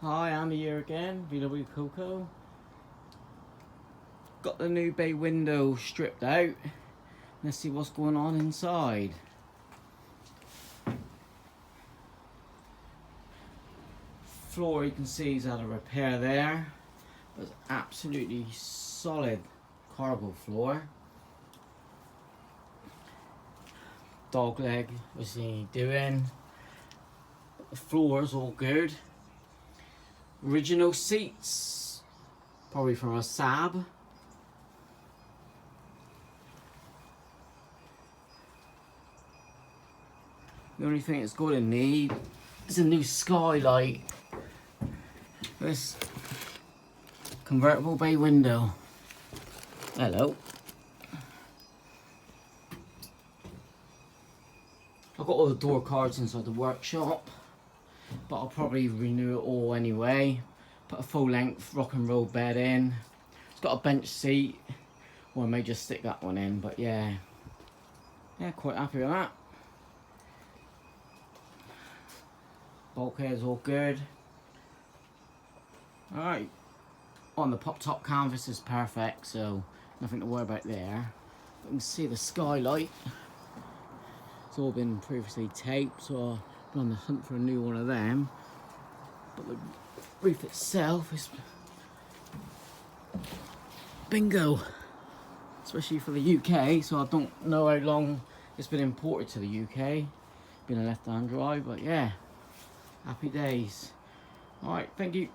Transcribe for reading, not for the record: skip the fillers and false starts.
Hi, I'm here again, VW Coco. Got the new bay window stripped out. Let's see what's going on inside. Floor you can see is had a repair there. But it's absolutely solid cargo floor. Dog leg, what's he doing? The floor's all good. Original seats, probably from a Saab. The only thing it's going to need is a new skylight. This convertible bay window. Hello. I've got all the door cards inside the workshop, but I'll probably renew it all anyway. Put a full length rock and roll bed in. It's got a bench seat, or I may just stick that one in, but yeah, quite happy with that. Bulkhead's all good. Alright, on the pop top canvas is perfect, so nothing to worry about there. You can see the skylight. It's all been previously taped, so I'll be on the hunt for a new one of them. But the roof itself is bingo, especially for the UK. So I don't know how long it's been imported to the UK. Been a left-hand drive, but yeah, happy days. All right, thank you.